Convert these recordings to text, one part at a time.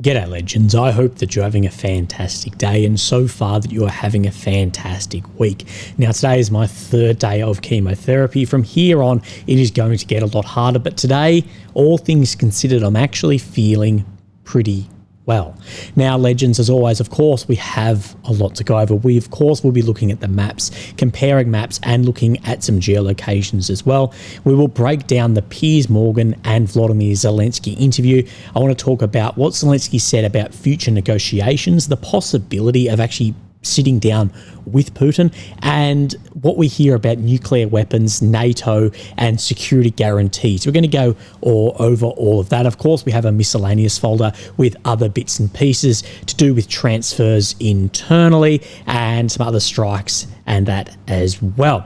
G'day legends, I hope that you're having a fantastic day and so far that you are having a fantastic week. Now today is my third day of chemotherapy. From here on it is going to get a lot harder, but today, all things considered, I'm actually feeling pretty well. Now legends, as always, of course, we have a lot to go over. We of course will be looking at the maps, comparing maps and looking at some geolocations as well. We will break down the Piers Morgan and Volodymyr Zelensky interview. I want to talk about what Zelensky said about future negotiations, the possibility of actually sitting down with Putin, and what we hear about nuclear weapons, NATO, and security guarantees. We're going to go over all of that. Of course, we have a miscellaneous folder with other bits and pieces to do with transfers internally and some other strikes and that as well.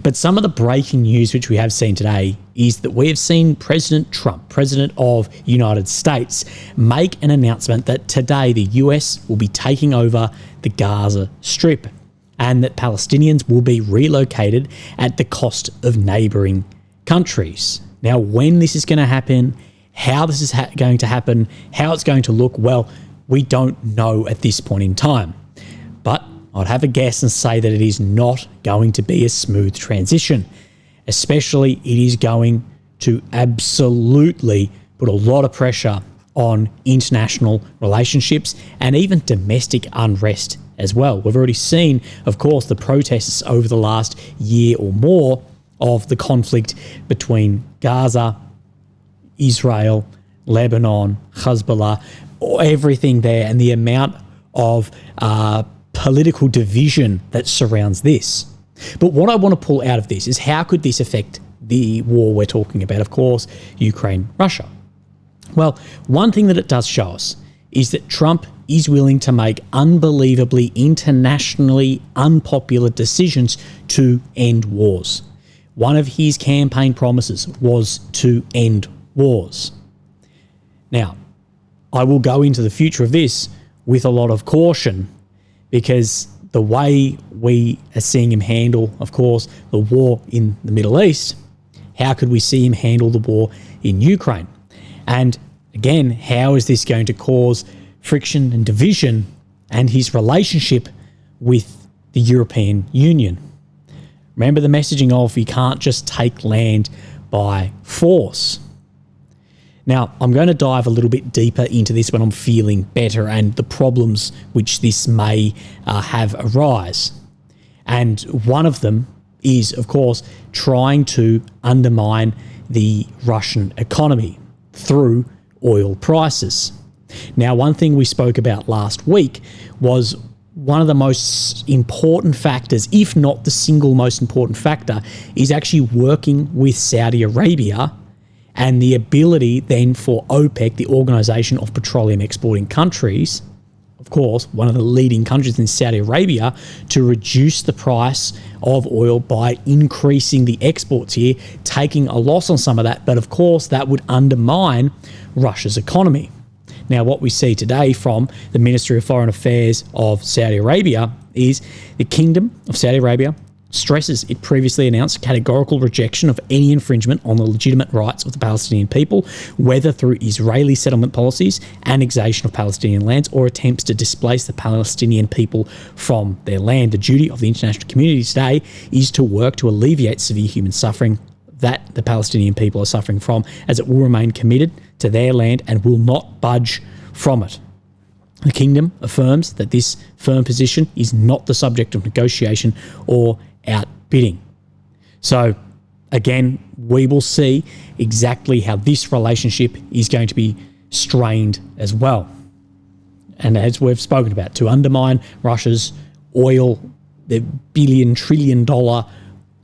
But some of the breaking news which we have seen today is that we have seen President Trump, President of the United States, make an announcement that today the US will be taking over the Gaza Strip and that Palestinians will be relocated at the cost of neighbouring countries. Now, when this is going to happen, how this is going to happen, how it's going to look, well, we don't know at this point in time. But I'd have a guess and say that it is not going to be a smooth transition. Especially, it is going to absolutely put a lot of pressure on international relationships and even domestic unrest as well. We've already seen, of course, the protests over the last year or more of the conflict between Gaza, Israel, Lebanon, Hezbollah, everything there, and the amount of political division that surrounds this. But what I want to pull out of this is how could this affect the war we're talking about, of course, Ukraine-Russia. Well, one thing that it does show us is that Trump is willing to make unbelievably internationally unpopular decisions to end wars. One of his campaign promises was to end wars. Now, I will go into the future of this with a lot of caution, because the way we are seeing him handle, of course, the war in the Middle East, how could we see him handle the war in Ukraine? And again, how is this going to cause friction and division and his relationship with the European Union? Remember the messaging of you can't just take land by force. Now, I'm going to dive a little bit deeper into this when I'm feeling better and the problems which this may have arise. And one of them is, of course, trying to undermine the Russian economy through oil prices. Now, one thing we spoke about last week was one of the most important factors, if not the single most important factor, is actually working with Saudi Arabia and the ability then for OPEC, the Organisation of Petroleum Exporting Countries, of course, one of the leading countries in Saudi Arabia, to reduce the price of oil by increasing the exports here, taking a loss on some of that. But of course, that would undermine Russia's economy. Now, what we see today from the Ministry of Foreign Affairs of Saudi Arabia is the Kingdom of Saudi Arabia stresses it previously announced categorical rejection of any infringement on the legitimate rights of the Palestinian people, whether through Israeli settlement policies, annexation of Palestinian lands, or attempts to displace the Palestinian people from their land. The duty of the international community today is to work to alleviate severe human suffering that the Palestinian people are suffering from, as it will remain committed to their land and will not budge from it. The Kingdom affirms that this firm position is not the subject of negotiation or outbidding. So again, we will see exactly how this relationship is going to be strained as well. And as we've spoken about, to undermine Russia's oil, the billion-trillion-dollar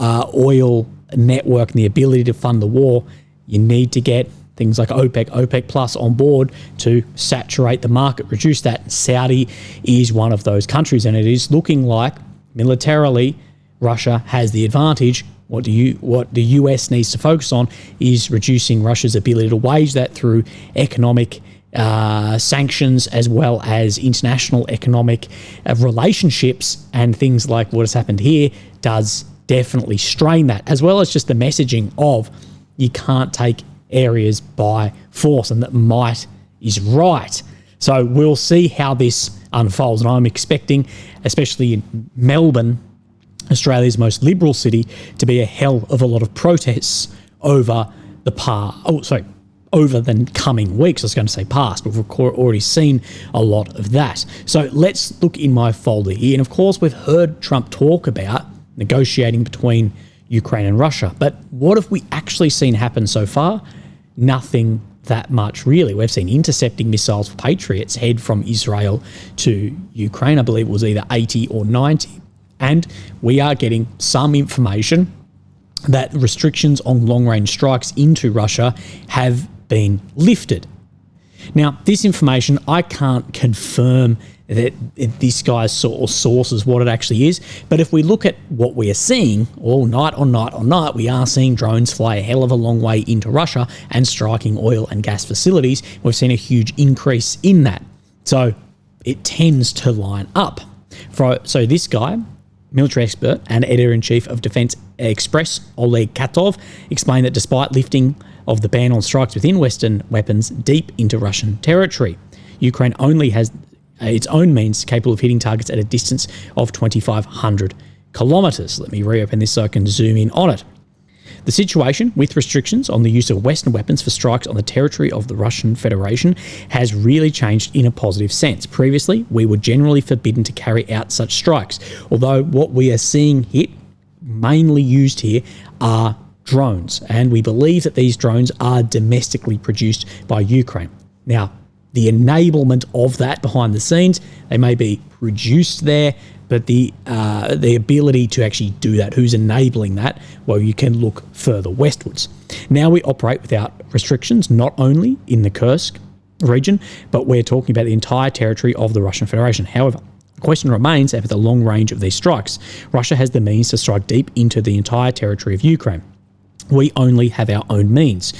oil network and the ability to fund the war, you need to get things like OPEC, OPEC Plus on board to saturate the market, reduce that. Saudi is one of those countries, and it is looking like militarily Russia has the advantage. What the US needs to focus on is reducing Russia's ability to wage that through economic sanctions, as well as international economic relationships, and things like what has happened here does definitely strain that, as well as just the messaging of you can't take areas by force and that might is right. So we'll see how this unfolds. And I'm expecting, especially in Melbourne, Australia's most liberal city, to be a hell of a lot of protests over the coming weeks. I was going to say past, but we've already seen a lot of that. So let's look in my folder here. And of course, we've heard Trump talk about negotiating between Ukraine and Russia. But what have we actually seen happen so far? Nothing that much, really. We've seen intercepting missiles for Patriots head from Israel to Ukraine. I believe it was either 80 or 90. And we are getting some information that restrictions on long-range strikes into Russia have been lifted. Now, this information, I can't confirm that this guy's sources what it actually is, but if we look at what we are seeing all night on night on night, we are seeing drones fly a hell of a long way into Russia and striking oil and gas facilities. We've seen a huge increase in that. So it tends to line up. So this guy, military expert and editor-in-chief of Defense Express, Oleg Katov, explained that despite lifting of the ban on strikes within Western weapons deep into Russian territory, Ukraine only has its own means capable of hitting targets at a distance of 2,500 kilometres. Let me reopen this so I can zoom in on it. The situation with restrictions on the use of Western weapons for strikes on the territory of the Russian Federation has really changed in a positive sense. Previously, we were generally forbidden to carry out such strikes, although what we are seeing hit, mainly used here, are drones, and we believe that these drones are domestically produced by Ukraine. Now, the enablement of that behind the scenes, they may be produced there, but the ability to actually do that, who's enabling that? Well, you can look further westwards. Now we operate without restrictions, not only in the Kursk region, but we're talking about the entire territory of the Russian Federation. However, the question remains over the long range of these strikes. Russia has the means to strike deep into the entire territory of Ukraine. We only have our own means,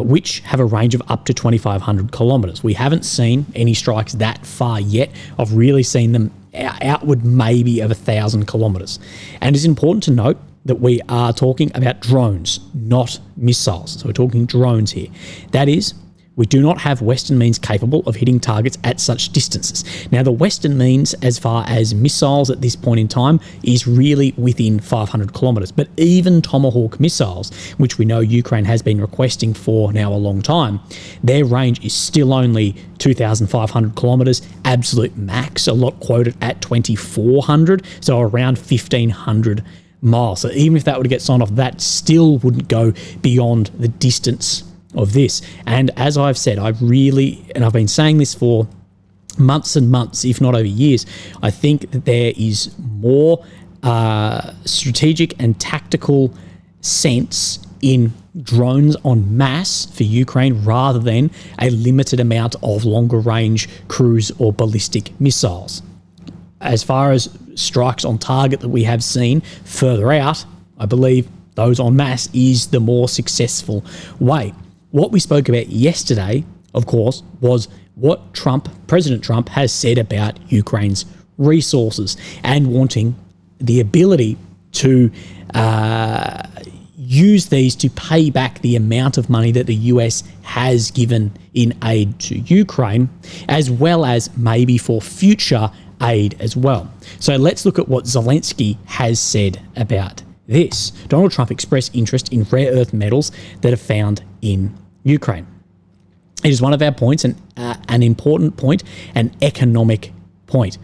which have a range of up to 2,500 kilometres. We haven't seen any strikes that far yet. I've really seen them outward maybe of 1,000 kilometres. And it's important to note that we are talking about drones, not missiles. So we're talking drones here. That is, we do not have Western means capable of hitting targets at such distances. Now, the Western means, as far as missiles at this point in time, is really within 500 kilometres. But even Tomahawk missiles, which we know Ukraine has been requesting for now a long time, their range is still only 2,500 kilometres, absolute max, a lot quoted at 2,400, so around 1,500 miles. So even if that were to get signed off, that still wouldn't go beyond the distance of this. And as I've said, I've been saying this for months and months, if not over years, I think that there is more strategic and tactical sense in drones en masse for Ukraine rather than a limited amount of longer range cruise or ballistic missiles. As far as strikes on target that we have seen further out, I believe those en masse is the more successful way. What we spoke about yesterday, of course, was what President Trump has said about Ukraine's resources and wanting the ability to use these to pay back the amount of money that the US has given in aid to Ukraine, as well as maybe for future aid as well. So let's look at what Zelensky has said about this. Donald Trump expressed interest in rare earth metals that are found in Ukraine. It is one of our points, and an important point, an economic point,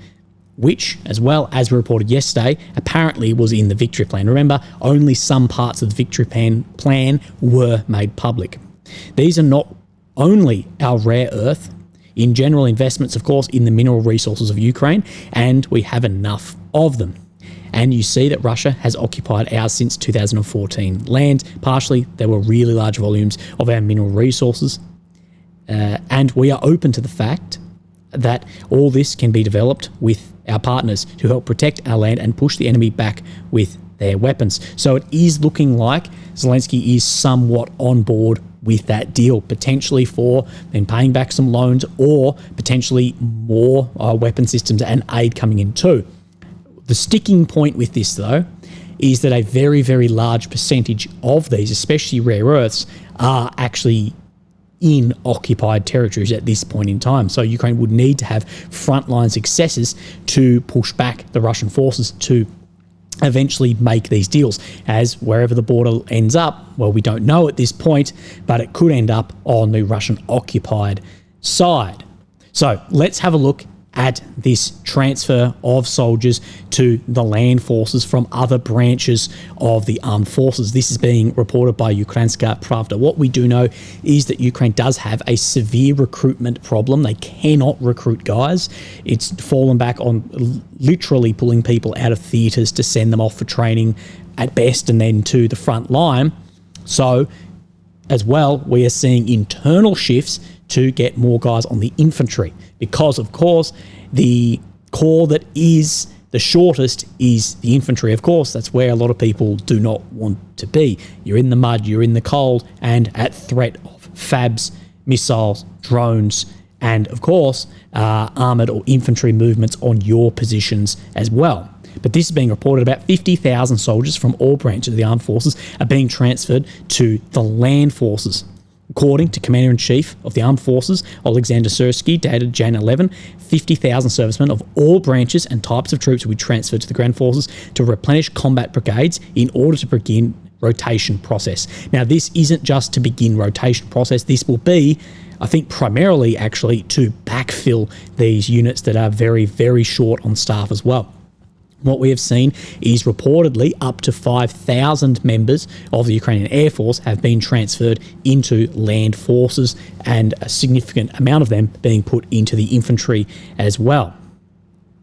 which, as well as we reported yesterday, apparently was in the victory plan. Remember, only some parts of the victory plan were made public. These are not only our rare earth, in general investments, of course, in the mineral resources of Ukraine, and we have enough of them. And you see that Russia has occupied ours since 2014 land. Partially, there were really large volumes of our mineral resources. And we are open to the fact that all this can be developed with our partners to help protect our land and push the enemy back with their weapons. So it is looking like Zelensky is somewhat on board with that deal, potentially for then paying back some loans or potentially more weapon systems and aid coming in too. The sticking point with this, though, is that a very, very large percentage of these, especially rare earths, are actually in occupied territories at this point in time. So Ukraine would need to have frontline successes to push back the Russian forces to eventually make these deals, as wherever the border ends up, well, we don't know at this point, but it could end up on the Russian occupied side. So let's have a look at this transfer of soldiers to the land forces from other branches of the armed forces. This is being reported by Ukrainska Pravda. What we do know is that Ukraine does have a severe recruitment problem. They cannot recruit guys. It's fallen back on literally pulling people out of theatres to send them off for training at best and then to the front line. So as well, we are seeing internal shifts to get more guys on the infantry because, of course, the corps that is the shortest is the infantry. Of course, that's where a lot of people do not want to be. You're in the mud, you're in the cold, and at threat of FABs, missiles, drones, and, of course, armoured or infantry movements on your positions as well. But this is being reported. About 50,000 soldiers from all branches of the armed forces are being transferred to the land forces. According to Commander-in-Chief of the Armed Forces, Alexander Sursky, dated Jan 11, 50,000 servicemen of all branches and types of troops will be transferred to the ground forces to replenish combat brigades in order to begin rotation process. Now, this isn't just to begin rotation process. This will be, I think, primarily actually to backfill these units that are very, very short on staff as well. What we have seen is reportedly up to 5,000 members of the Ukrainian Air Force have been transferred into land forces, and a significant amount of them being put into the infantry as well.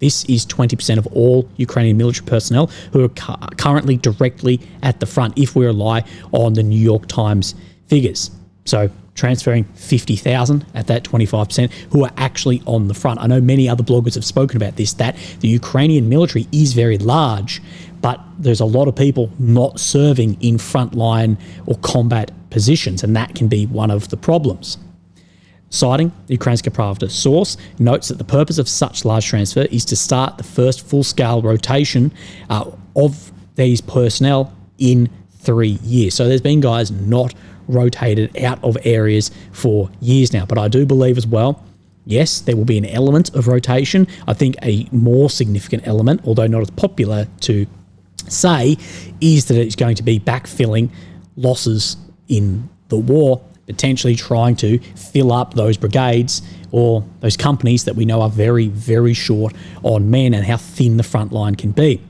This is 20% of all Ukrainian military personnel who are currently directly at the front, if we rely on the New York Times figures. So transferring 50,000 at that 25% who are actually on the front. I know many other bloggers have spoken about this, that the Ukrainian military is very large, but there's a lot of people not serving in frontline or combat positions, and that can be one of the problems. Citing the Ukrainska Pravda source, notes that the purpose of such large transfer is to start the first full-scale rotation of these personnel in 3 years. So there's been guys not rotated out of areas for years now. But I do believe as well, yes, there will be an element of rotation. I think a more significant element, although not as popular to say, is that it's going to be backfilling losses in the war, potentially trying to fill up those brigades or those companies that we know are very, very short on men and how thin the front line can be.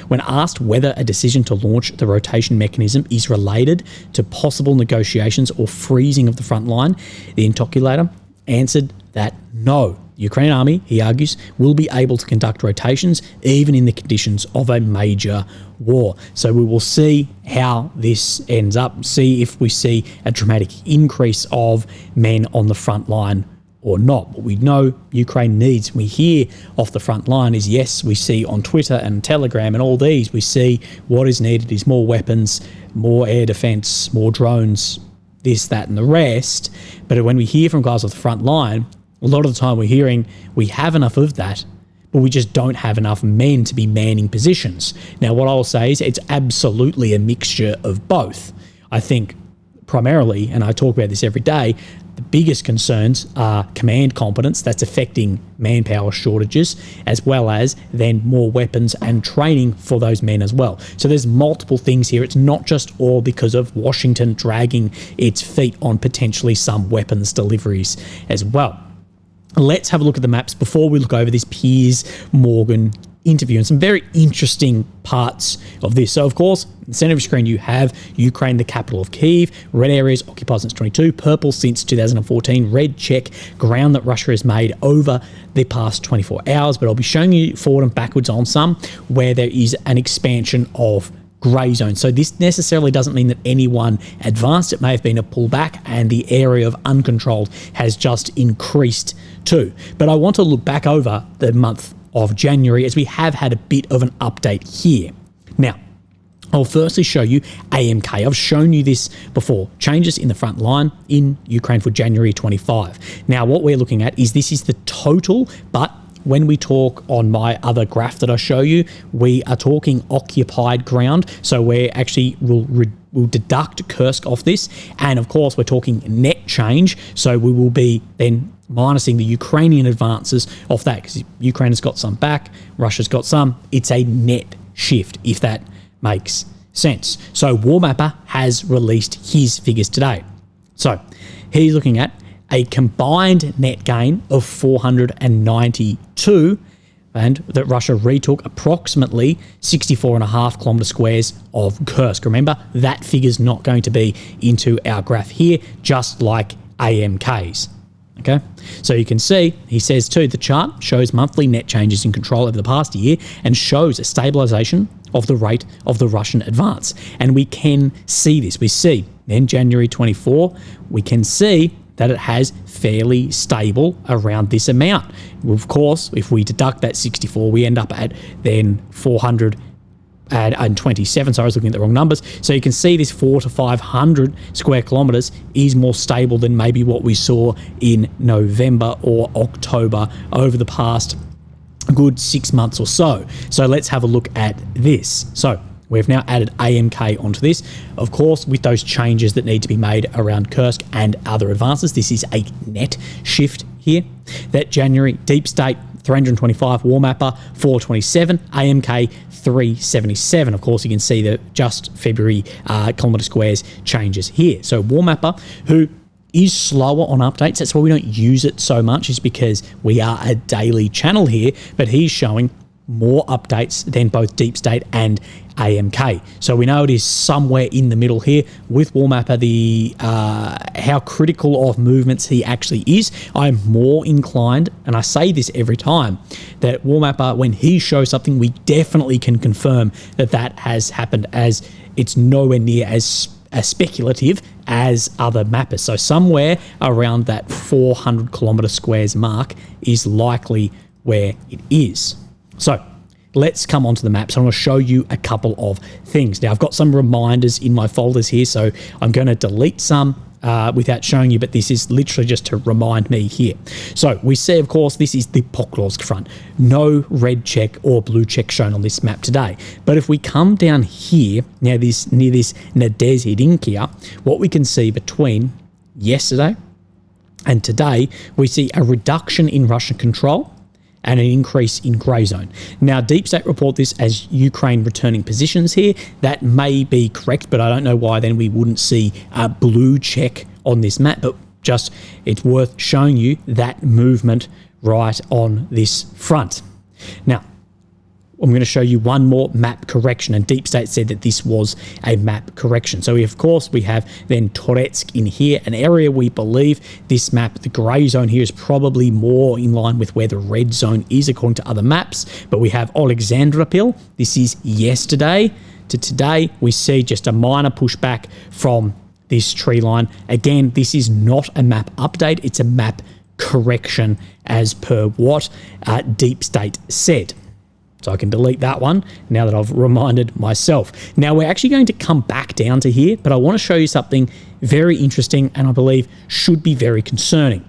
When asked whether a decision to launch the rotation mechanism is related to possible negotiations or freezing of the front line, the interlocutor answered that no. The Ukrainian army, he argues, will be able to conduct rotations even in the conditions of a major war. So we will see how this ends up, see if we see a dramatic increase of men on the front line or not. What we know Ukraine needs, we hear off the front line is, yes, we see on Twitter and Telegram and all these, we see what is needed is more weapons, more air defense, more drones, this, that, and the rest. But when we hear from guys off the front line, a lot of the time we're hearing we have enough of that, but we just don't have enough men to be manning positions. Now, what I'll say is it's absolutely a mixture of both. I think primarily, and I talk about this every day, the biggest concerns are command competence that's affecting manpower shortages, as well as then more weapons and training for those men as well. So there's multiple things here. It's not just all because of Washington dragging its feet on potentially some weapons deliveries as well. Let's have a look at the maps before we look over this Piers Morgan interview and some very interesting parts of this. So, of course, in the center of your screen, you have Ukraine, the capital of Kyiv, red areas occupied since 22, purple since 2014, red check, ground that Russia has made over the past 24 hours. But I'll be showing you forward and backwards on some where there is an expansion of grey zone. So this necessarily doesn't mean that anyone advanced. It may have been a pullback and the area of uncontrolled has just increased too. But I want to look back over the month of January, as we have had a bit of an update here. Now, I'll firstly show you AMK. I've shown you this before. Changes in the front line in Ukraine for January 25. Now, what we're looking at is this is the total, but when we talk on my other graph that I show you, we are talking occupied ground. So we're actually, we'll deduct Kursk off this. And of course, we're talking net change. So we will be then minusing the Ukrainian advances off that, because Ukraine has got some back, Russia's got some. It's a net shift, if that makes sense. So Warmapper has released his figures today. So he's looking at a combined net gain of 492, and that Russia retook approximately 64.5 kilometre squares of Kursk. Remember, that figure's not going to be into our graph here, just like AMKs. Okay, so you can see, he says too, the chart shows monthly net changes in control over the past year and shows a stabilization of the rate of the Russian advance. And we can see this. We see then January 24, we can see that it has fairly stable around this amount. Of course, if we deduct that 64, we end up at then 427. So I was looking at the wrong numbers. So you can see this 400 to 500 square kilometers is more stable than maybe what we saw in November or October over the past good 6 months or so. So let's have a look at this. So we've now added AMK onto this, of course, with those changes that need to be made around Kursk and other advances. This is a net shift here. That January deep state 325, Warmapper 427, AMK 377. Of course, you can see the just February kilometre squares changes here. So Warmapper, who is slower on updates, that's why we don't use it so much, is because we are a daily channel here, but he's showing more updates than both deep state and AMK. So we know it is somewhere in the middle here with Warmapper. The how critical of movements he actually is. I'm more inclined, and I say this every time, that Warmapper, when he shows something, we definitely can confirm that that has happened, as it's nowhere near as speculative as other mappers. So somewhere around that 400 kilometre squares mark is likely where it is. So let's come onto the map. So I'm going to show you a couple of things. Now, I've got some reminders in my folders here, so I'm going to delete some without showing you, but this is literally just to remind me here. So we see, of course, this is the Pokrovsk front. No red check or blue check shown on this map today. But if we come down here, now this near this Nadezhidinkia, what we can see between yesterday and today, we see a reduction in Russian control and an increase in grey zone. Now, Deep State report this as Ukraine returning positions here. That may be correct, but I don't know why then we wouldn't see a blue check on this map, but just it's worth showing you that movement right on this front. Now, I'm going to show you one more map correction, and Deep State said that this was a map correction. So, of course, we have then Toretsk in here, an area we believe this map, the grey zone here, is probably more in line with where the red zone is according to other maps. But we have Alexandropil. This is yesterday to today. We see just a minor pushback from this tree line. Again, this is not a map update. It's a map correction as per what Deep State said. So I can delete that one now that I've reminded myself. Now we're actually going to come back down to here, but I want to show you something very interesting and I believe should be very concerning.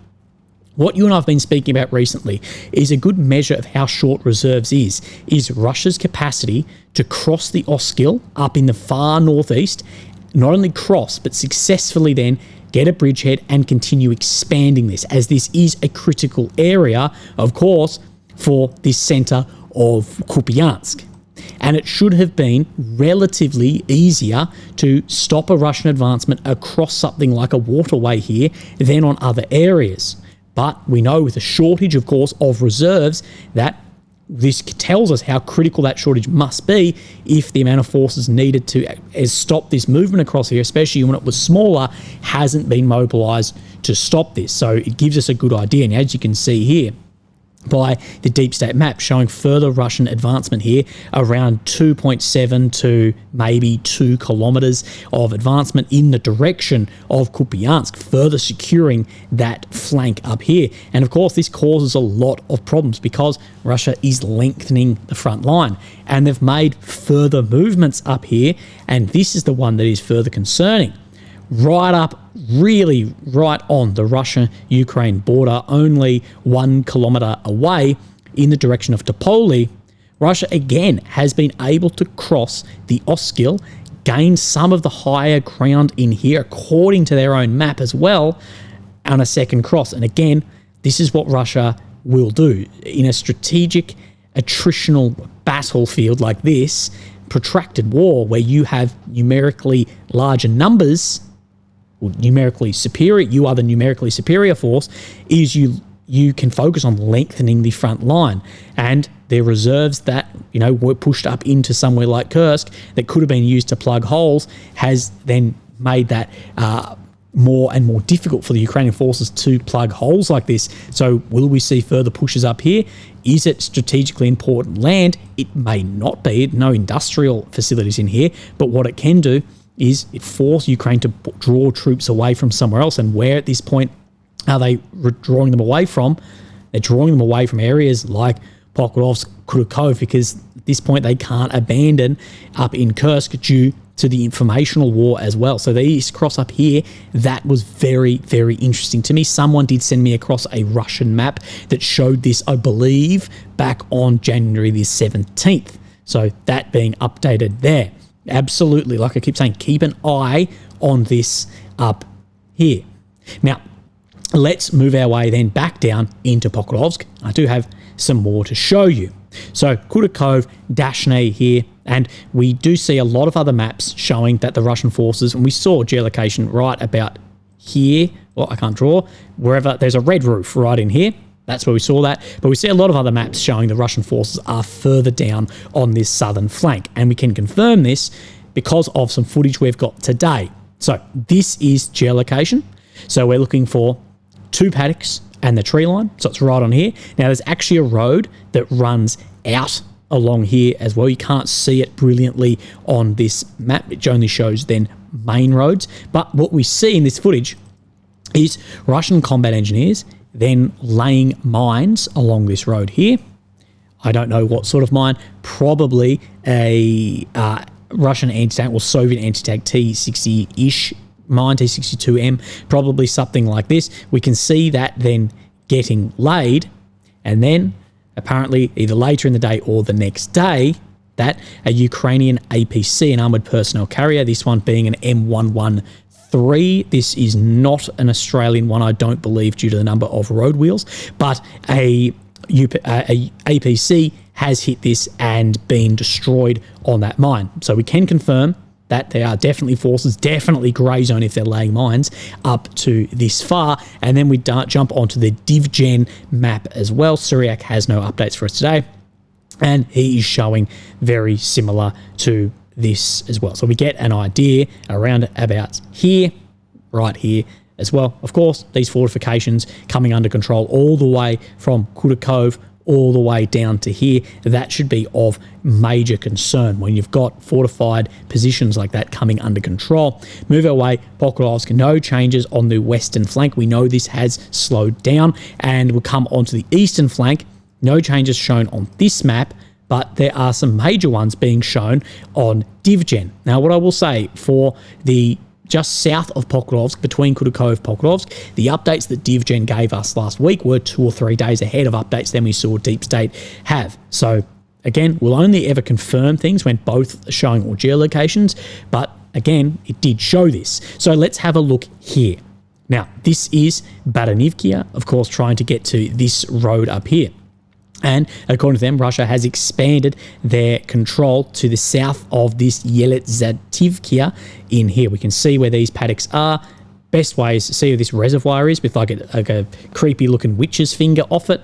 What you and I have been speaking about recently is a good measure of how short reserves is Russia's capacity to cross the Oskil up in the far northeast, not only cross, but successfully then get a bridgehead and continue expanding this, as this is a critical area, of course, for this centre of Kupiansk. And it should have been relatively easier to stop a Russian advancement across something like a waterway here than on other areas. But we know with a shortage, of course, of reserves, that this tells us how critical that shortage must be if the amount of forces needed to stop this movement across here, especially when it was smaller, hasn't been mobilised to stop this. So it gives us a good idea. And as you can see here, by the Deep State map showing further Russian advancement here, around 2.7 to maybe 2 kilometers of advancement in the direction of Kupiansk, further securing that flank up here. And of course, this causes a lot of problems because Russia is lengthening the front line and they've made further movements up here. And this is the one that is further concerning. Right up, really right on the Russia-Ukraine border, only 1 kilometre away, in the direction of Topoli, Russia again has been able to cross the Oskil, gain some of the higher ground in here according to their own map as well on a second cross. And again, this is what Russia will do. In a strategic attritional battlefield like this, protracted war where you have numerically larger numbers, or numerically superior, you are the numerically superior force, is you can focus on lengthening the front line. And their reserves that, were pushed up into somewhere like Kursk that could have been used to plug holes has then made that more and more difficult for the Ukrainian forces to plug holes like this. So will we see further pushes up here? Is it strategically important land? It may not be. No industrial facilities in here, but what it can do is it forces Ukraine to draw troops away from somewhere else. And where at this point are they drawing them away from? They're drawing them away from areas like Pokrovsk, Kursk, because at this point they can't abandon up in Kursk due to the informational war as well. So these cross up here, that was very, very interesting to me. Someone did send me across a Russian map that showed this, I believe, back on January the 17th. So that being updated there. Absolutely, like I keep saying, keep an eye on this up here. Now, let's move our way then back down into Pokrovsk. I do have some more to show you. So Kursk, Dashne here, and we do see a lot of other maps showing that the Russian forces, and we saw geolocation right about here, well, I can't draw, wherever there's a red roof right in here. That's where we saw that. But we see a lot of other maps showing the Russian forces are further down on this southern flank. And we can confirm this because of some footage we've got today. So this is geolocation. So we're looking for 2 paddocks and the tree line. So it's right on here. Now there's actually a road that runs out along here as well. You can't see it brilliantly on this map. It only shows then main roads. But what we see in this footage is Russian combat engineers then laying mines along this road here. I don't know what sort of mine, probably a Russian anti-tank or Soviet anti-tank T-60-ish mine, T-62M, probably something like this. We can see that then getting laid, and then apparently either later in the day or the next day, that a Ukrainian APC, an armoured personnel carrier, this one being an M113. This is not an Australian one, I don't believe, due to the number of road wheels, but a APC has hit this and been destroyed on that mine. So we can confirm that there are definitely forces, definitely grey zone if they're laying mines up to this far. And then we jump onto the DivGen map as well. Syriac has no updates for us today, and he is showing very similar to this as well. So we get an idea around about here, right here as well. Of course, these fortifications coming under control all the way from Kursk all the way down to here. That should be of major concern when you've got fortified positions like that coming under control. Move our way, Pokrovsk, no changes on the western flank. We know this has slowed down, and we'll come onto the eastern flank. No changes shown on this map, but there are some major ones being shown on DivGen. Now, what I will say for the just south of Pokrovsk, between Kursk and Pokrovsk, the updates that DivGen gave us last week were 2 or 3 days ahead of updates than we saw Deep State have. So again, we'll only ever confirm things when both are showing all geolocations, but again, it did show this. So let's have a look here. Now, this is Baranivkia, of course, trying to get to this road up here. And according to them, Russia has expanded their control to the south of this Yelizaveta in here. We can see where these paddocks are. Best way is to see where this reservoir is with like a creepy looking witch's finger off it,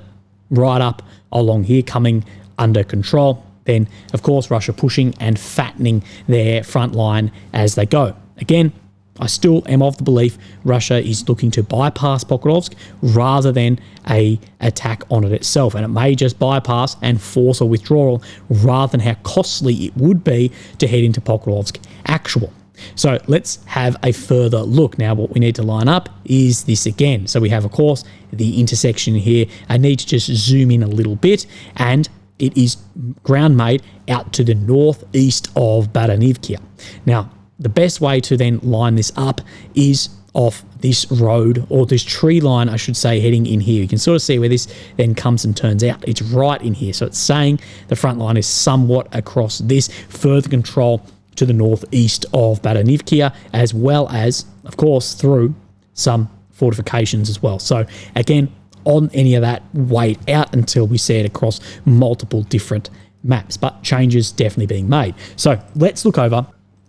right up along here, coming under control. Then, of course, Russia pushing and fattening their front line as they go. Again, I still am of the belief Russia is looking to bypass Pokrovsk rather than a attack on it itself. And it may just bypass and force a withdrawal rather than how costly it would be to head into Pokrovsk actual. So let's have a further look. Now, what we need to line up is this again. So we have, of course, the intersection here. I need to just zoom in a little bit, and it is ground made out to the northeast of Baranivkia. Now, the best way to then line this up is off this road, or this tree line, I should say, heading in here. You can sort of see where this then comes and turns out. It's right in here. So it's saying the front line is somewhat across this, further control to the northeast of Baranivkia, as well as, of course, through some fortifications as well. So again, on any of that, wait out until we see it across multiple different maps, but changes definitely being made. So let's look over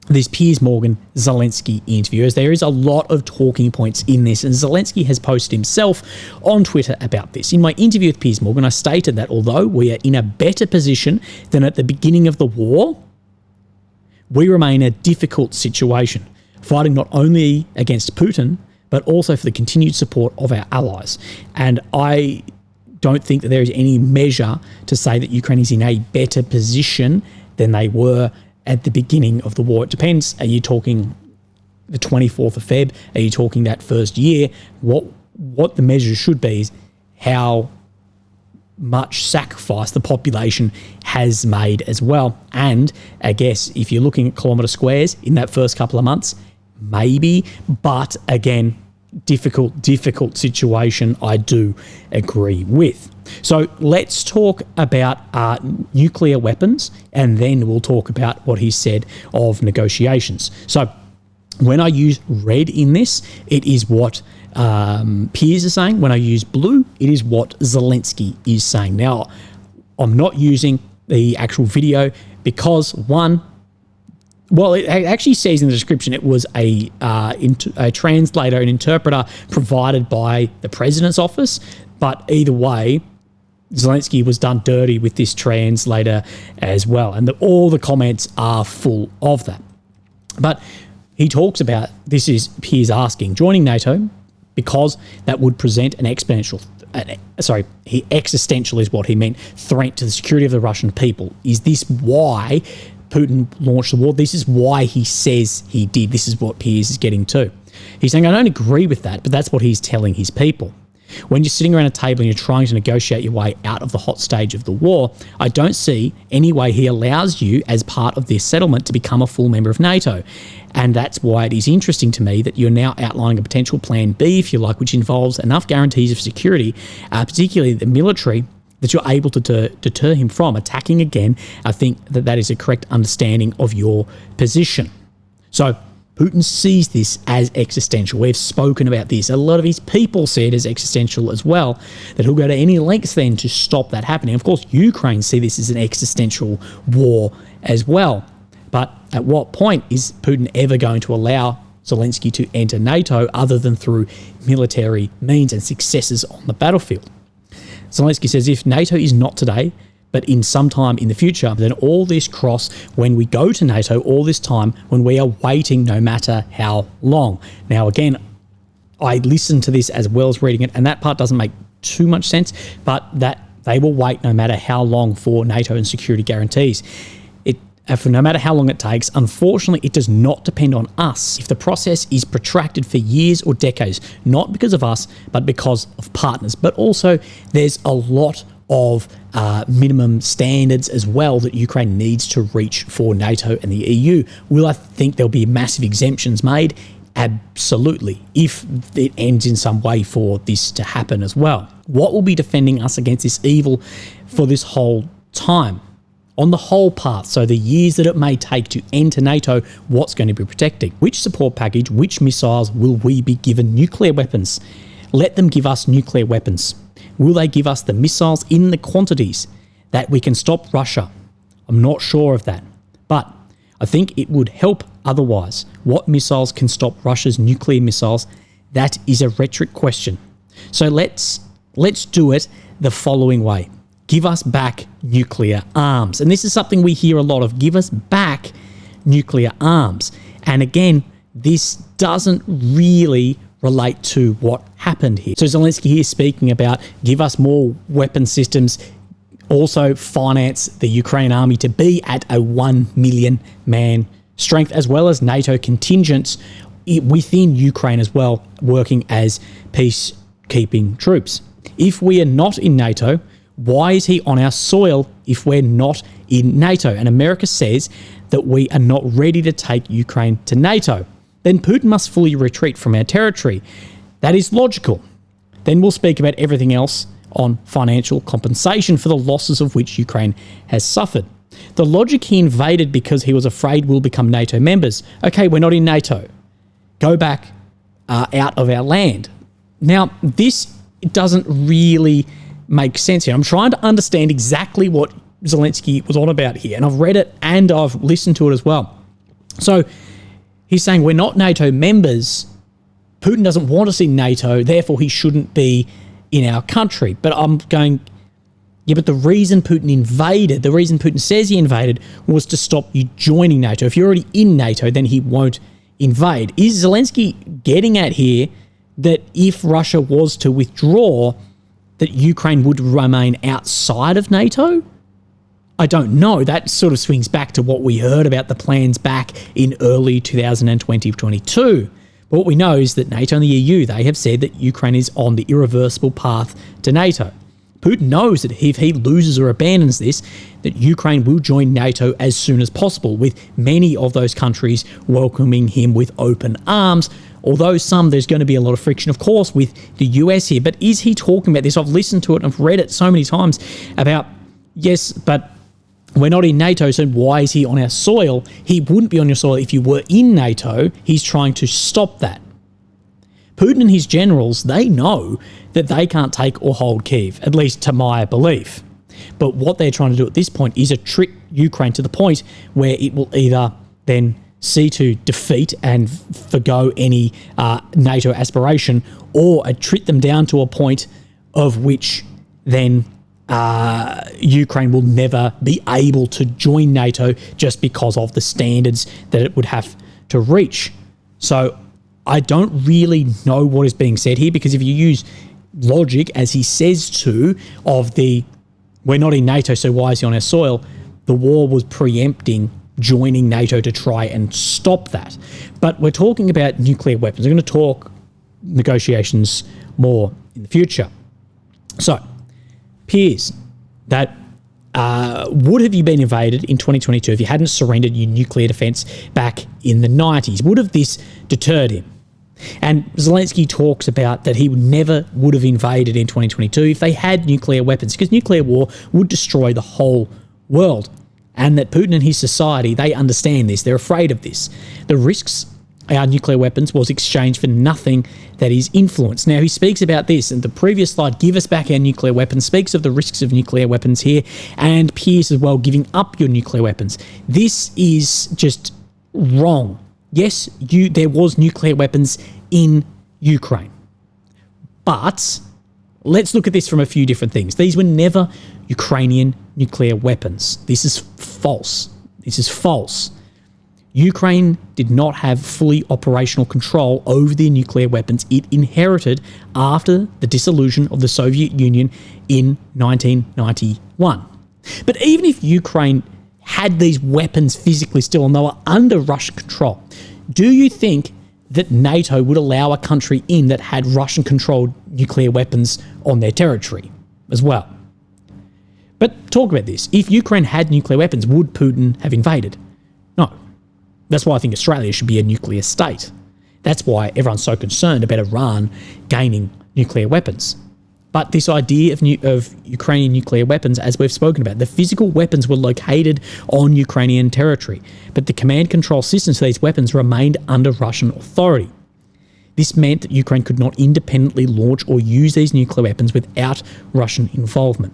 this Piers Morgan Zelensky interview, as there is a lot of talking points in this, and Zelensky has posted himself on Twitter about this. In my interview with Piers Morgan, I stated that although we are in a better position than at the beginning of the war, we remain in a difficult situation, fighting not only against Putin, but also for the continued support of our allies. And I don't think that there is any measure to say that Ukraine is in a better position than they were at the beginning of the war. It depends. Are you talking the 24th of Feb? Are you talking that first year? What the measure should be is how much sacrifice the population has made as well. And I guess if you're looking at kilometre squares in that first couple of months, maybe, but again, difficult situation, I do agree with. So let's talk about nuclear weapons, and then we'll talk about what he said of negotiations. So when I use red in this, it is what Piers is saying. When I use blue, it is what Zelensky is saying. Now, I'm not using the actual video because, one, well, it actually says in the description it was a translator, an interpreter provided by the president's office. But either way, Zelensky was done dirty with this translator as well. And all the comments are full of that. But he talks about, this is Piers asking, joining NATO because that would present an existential is what he meant, threat to the security of the Russian people. Is this why Putin launched the war? This is why he says he did. This is what Piers is getting to. He's saying, I don't agree with that, but that's what he's telling his people. When you're sitting around a table and you're trying to negotiate your way out of the hot stage of the war, I don't see any way he allows you as part of this settlement to become a full member of NATO. And that's why it is interesting to me that you're now outlining a potential plan B, if you like, which involves enough guarantees of security, particularly the military, that you're able to deter him from attacking again. I think that is a correct understanding of your position. So Putin sees this as existential. We've spoken about this. A lot of his people see it as existential as well, that he'll go to any lengths then to stop that happening. Of course, Ukraine see this as an existential war as well. But at what point is Putin ever going to allow Zelensky to enter NATO other than through military means and successes on the battlefield? Zelensky says if NATO is not today, but in some time in the future, then all this cross when we go to NATO, all this time when we are waiting no matter how long. Now, again, I listened to this as well as reading it, and that part doesn't make too much sense, but that they will wait no matter how long for NATO and security guarantees. For no matter how long it takes, unfortunately, it does not depend on us. If the process is protracted for years or decades, not because of us, but because of partners. But also, there's a lot of minimum standards as well that Ukraine needs to reach for NATO and the EU. Will I think there'll be massive exemptions made? Absolutely, if it ends in some way for this to happen as well. What will be defending us against this evil for this whole time? On the whole path, so the years that it may take to enter NATO, what's going to be protecting? Which support package, which missiles will we be given nuclear weapons? Let them give us nuclear weapons. Will they give us the missiles in the quantities that we can stop Russia? I'm not sure of that, but I think it would help otherwise. What missiles can stop Russia's nuclear missiles? That is a rhetoric question. So let's do it the following way. Give us back nuclear arms. And this is something we hear a lot of. Give us back nuclear arms. And again, this doesn't really relate to what happened here. So Zelensky here is speaking about give us more weapon systems, also finance the Ukrainian army to be at a 1 million man strength, as well as NATO contingents within Ukraine as well, working as peacekeeping troops. If we are not in NATO, why is he on our soil if we're not in NATO? And America says that we are not ready to take Ukraine to NATO. then Putin must fully retreat from our territory. That is logical. Then we'll speak about everything else on financial compensation for the losses of which Ukraine has suffered. The logic, he invaded because he was afraid we'll become NATO members. Okay, we're not in NATO. Go back out of our land. Now, this doesn't really make sense here. I'm trying to understand exactly what Zelensky was on about here, and I've read it and I've listened to it as well. So he's saying we're not NATO members. Putin doesn't want us in NATO, therefore he shouldn't be in our country. But I'm going, yeah, but the reason Putin invaded, the reason Putin says he invaded, was to stop you joining NATO. If you're already in NATO, then he won't invade. Is Zelensky getting at here that if Russia was to withdraw, that Ukraine would remain outside of NATO? I don't know. That sort of swings back to what we heard about the plans back in early 2020-22. But what we know is that NATO and the EU, they have said that Ukraine is on the irreversible path to NATO. Putin knows that if he loses or abandons this, that Ukraine will join NATO as soon as possible, with many of those countries welcoming him with open arms. Although there's going to be a lot of friction, of course, with the US here. But is he talking about this? I've listened to it and I've read it so many times about, yes, but we're not in NATO, so why is he on our soil? He wouldn't be on your soil if you were in NATO. He's trying to stop that. Putin and his generals, they know that they can't take or hold Kyiv, at least to my belief. But what they're trying to do at this point is trick Ukraine to the point where it will either then see to defeat and forgo any NATO aspiration, or trick them down to a point of which then Ukraine will never be able to join NATO just because of the standards that it would have to reach. So I don't really know what is being said here, because if you use logic, as he says to, of the we're not in NATO, so why is he on our soil, the war was preempting joining NATO to try and stop that. But we're talking about nuclear weapons. We're going to talk negotiations more in the future. So, appears that would have you been invaded in 2022 if you hadn't surrendered your nuclear defence back in the 90s? Would have this deterred him? And Zelensky talks about that he never would have invaded in 2022 if they had nuclear weapons, because nuclear war would destroy the whole world. And that Putin and his society, they understand this. They're afraid of this. The risks our nuclear weapons was exchanged for nothing that is influence. Now, he speaks about this, and the previous slide, give us back our nuclear weapons, speaks of the risks of nuclear weapons here, and Pierce as well, giving up your nuclear weapons. This is just wrong. Yes, there was nuclear weapons in Ukraine. But let's look at this from a few different things. These were never Ukrainian nuclear weapons. This is false. This is false. Ukraine did not have fully operational control over the nuclear weapons it inherited after the dissolution of the Soviet Union in 1991. But even if Ukraine had these weapons physically still and they were under Russian control, do you think that NATO would allow a country in that had Russian-controlled nuclear weapons on their territory as well? But talk about this. If Ukraine had nuclear weapons, would Putin have invaded? No. That's why I think Australia should be a nuclear state. That's why everyone's so concerned about Iran gaining nuclear weapons. But this idea of Ukrainian nuclear weapons, as we've spoken about, the physical weapons were located on Ukrainian territory, but the command control systems for these weapons remained under Russian authority. This meant that Ukraine could not independently launch or use these nuclear weapons without Russian involvement.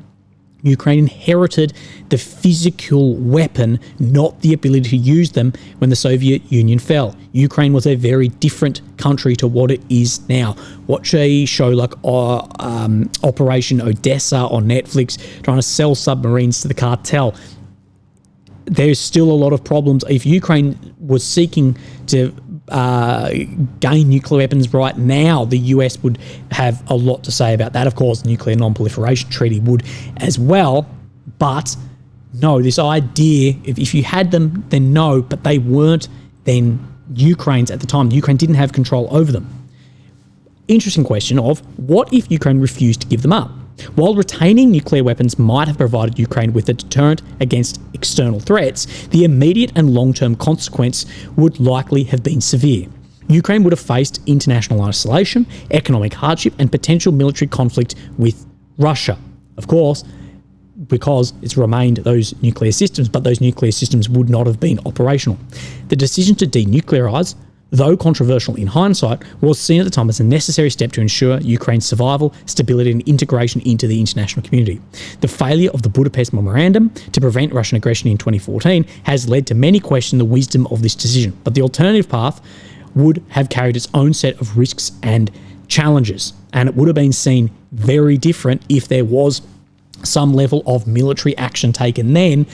Ukraine inherited the physical weapon, not the ability to use them when the Soviet Union fell. Ukraine was a very different country to what it is now. Watch a show like Operation Odessa on Netflix, trying to sell submarines to the cartel. There's still a lot of problems. If Ukraine was seeking to gain nuclear weapons right now, the US would have a lot to say about that. Of course, the Nuclear Non-Proliferation Treaty would as well. But no, this idea, if you had them, then no, but they weren't then Ukraine's at the time. Ukraine didn't have control over them. Interesting question of what if Ukraine refused to give them up? While retaining nuclear weapons might have provided Ukraine with a deterrent against external threats, the immediate and long-term consequence would likely have been severe. Ukraine would have faced international isolation, economic hardship, and potential military conflict with Russia. Of course, because it's remained those nuclear systems, but those nuclear systems would not have been operational. The decision to denuclearise, though controversial in hindsight, was seen at the time as a necessary step to ensure Ukraine's survival, stability, and integration into the international community. The failure of the Budapest Memorandum to prevent Russian aggression in 2014 has led to many question the wisdom of this decision, but the alternative path would have carried its own set of risks and challenges, and it would have been seen very different if there was some level of military action taken then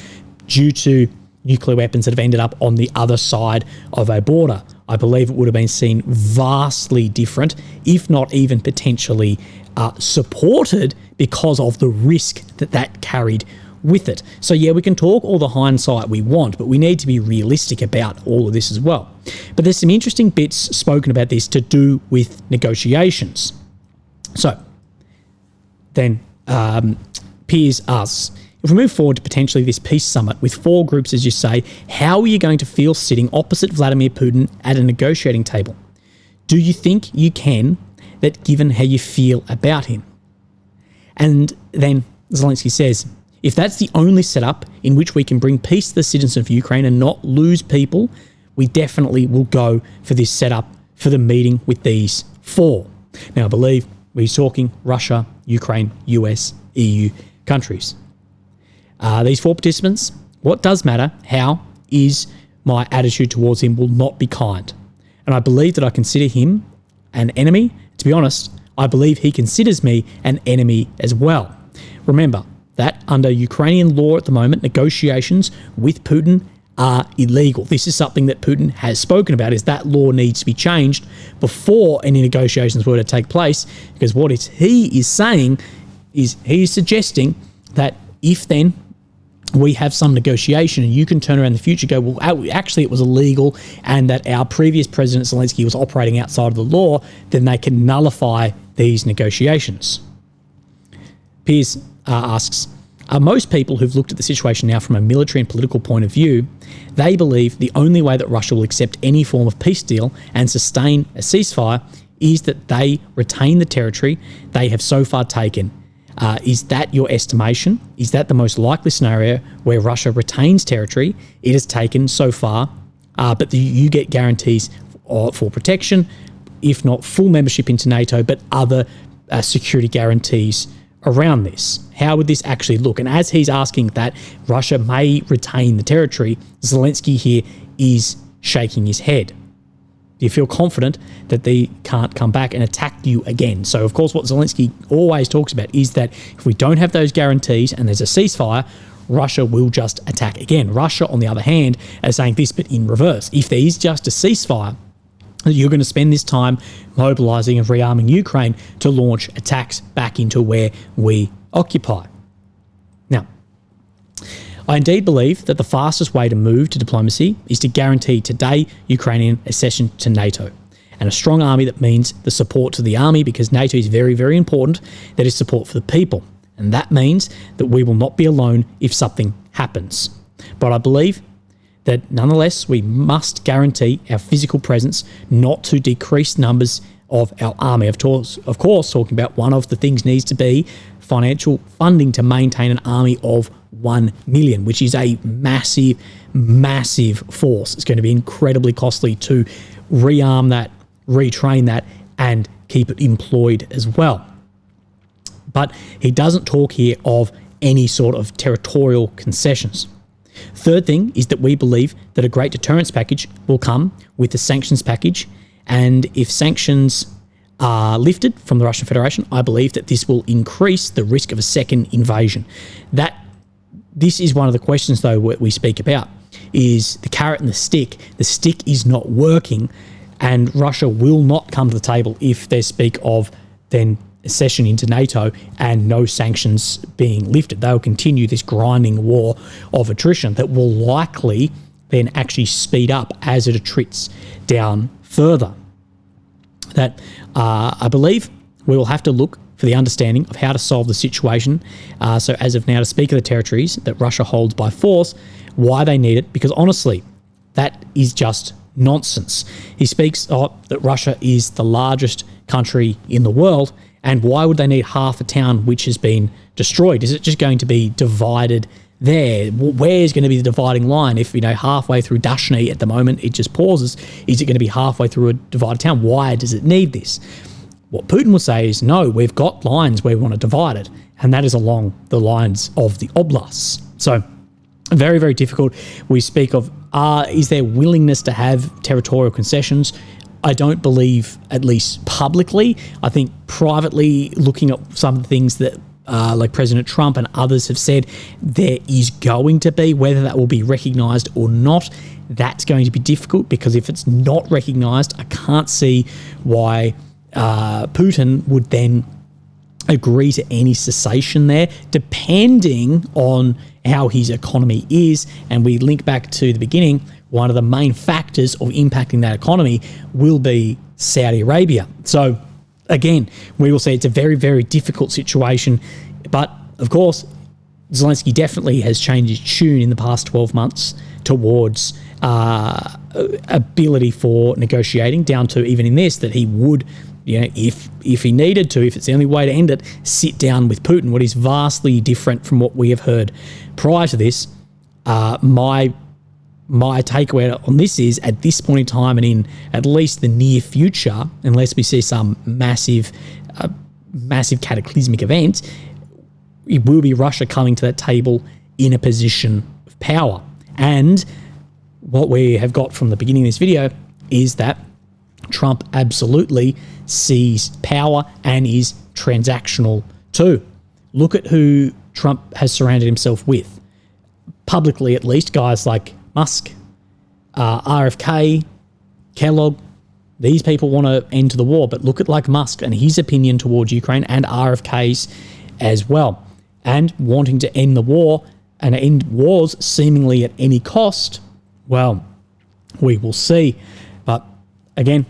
due to nuclear weapons that have ended up on the other side of a border. I believe it would have been seen vastly different, if not even potentially supported, because of the risk that carried with it. So yeah, we can talk all the hindsight we want, but we need to be realistic about all of this as well. But there's some interesting bits spoken about this to do with negotiations. So then Piers asks, if we move forward to potentially this peace summit with 4 groups, as you say, how are you going to feel sitting opposite Vladimir Putin at a negotiating table? Do you think you can, that given how you feel about him? And then Zelensky says, if that's the only setup in which we can bring peace to the citizens of Ukraine and not lose people, we definitely will go for this setup for the meeting with these 4. Now, I believe we're talking Russia, Ukraine, US, EU countries. These 4 participants, what does matter, how, is my attitude towards him will not be kind. And I believe that I consider him an enemy. To be honest, I believe he considers me an enemy as well. Remember that under Ukrainian law at the moment, negotiations with Putin are illegal. This is something that Putin has spoken about, is that law needs to be changed before any negotiations were to take place, because what he is saying is he is suggesting that if then we have some negotiation and you can turn around in the future and go, well, actually it was illegal and that our previous president Zelensky was operating outside of the law, then they can nullify these negotiations. Piers asks, most people who've looked at the situation now from a military and political point of view, they believe the only way that Russia will accept any form of peace deal and sustain a ceasefire is that they retain the territory they have so far taken. Is that your estimation? Is that the most likely scenario where Russia retains territory it has taken so far, but you get guarantees for protection, if not full membership into NATO, but other security guarantees around this? How would this actually look? And as he's asking that Russia may retain the territory, Zelensky here is shaking his head. Do you feel confident that they can't come back and attack you again? So, of course, what Zelensky always talks about is that if we don't have those guarantees and there's a ceasefire, Russia will just attack again. Russia, on the other hand, is saying this, but in reverse. If there is just a ceasefire, you're going to spend this time mobilising and rearming Ukraine to launch attacks back into where we occupy. Now, I indeed believe that the fastest way to move to diplomacy is to guarantee today Ukrainian accession to NATO, and a strong army that means the support to the army, because NATO is very, very important. That is support for the people, and that means that we will not be alone if something happens. But I believe that nonetheless we must guarantee our physical presence, not to decrease numbers of our army. Of course, talking about one of the things needs to be financial funding to maintain an army of 1 million, which is a massive, massive force. It's going to be incredibly costly to rearm that, retrain that, and keep it employed as well. But he doesn't talk here of any sort of territorial concessions. Third thing is that we believe that a great deterrence package will come with the sanctions package, and if sanctions are lifted from the Russian Federation, I believe that this will increase the risk of a second invasion. This is one of the questions, though, we speak about, is the carrot and the stick. The stick is not working, and Russia will not come to the table if they speak of then accession into NATO and no sanctions being lifted. They will continue this grinding war of attrition that will likely then actually speed up as it attrits down further. That I believe we will have to look for the understanding of how to solve the situation. So as of now, to speak of the territories that Russia holds by force, why they need it, because honestly, that is just nonsense. He speaks that Russia is the largest country in the world, and why would they need half a town which has been destroyed? Is it just going to be divided there? Where's going to be the dividing line? If, halfway through Dashny at the moment, it just pauses, is it going to be halfway through a divided town? Why does it need this? What Putin will say is, no, we've got lines where we want to divide it, and that is along the lines of the oblasts. So very, very difficult. We speak of, is there willingness to have territorial concessions? I don't believe, at least publicly. I think privately, looking at some of the things that like President Trump and others have said, there is going to be, whether that will be recognised or not, that's going to be difficult, because if it's not recognised, I can't see why Putin would then agree to any cessation there, depending on how his economy is. And we link back to the beginning, one of the main factors of impacting that economy will be Saudi Arabia. So again, we will see it's a very, very difficult situation. But of course, Zelensky definitely has changed his tune in the past 12 months towards ability for negotiating, down to even in this, that he would, if he needed to, if it's the only way to end it, sit down with Putin. What is vastly different from what we have heard prior to this. My takeaway on this is, at this point in time and in at least the near future, unless we see some massive cataclysmic event, it will be Russia coming to that table in a position of power. And what we have got from the beginning of this video is that Trump absolutely sees power and is transactional too. Look at who Trump has surrounded himself with. Publicly, at least, guys like Musk, RFK, Kellogg. These people want to end the war, but look at like Musk and his opinion towards Ukraine, and RFK's as well, and wanting to end the war and end wars seemingly at any cost. Well, we will see. But again,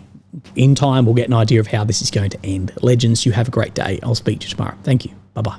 in time, we'll get an idea of how this is going to end. Legends, you have a great day. I'll speak to you tomorrow. Thank you. Bye-bye.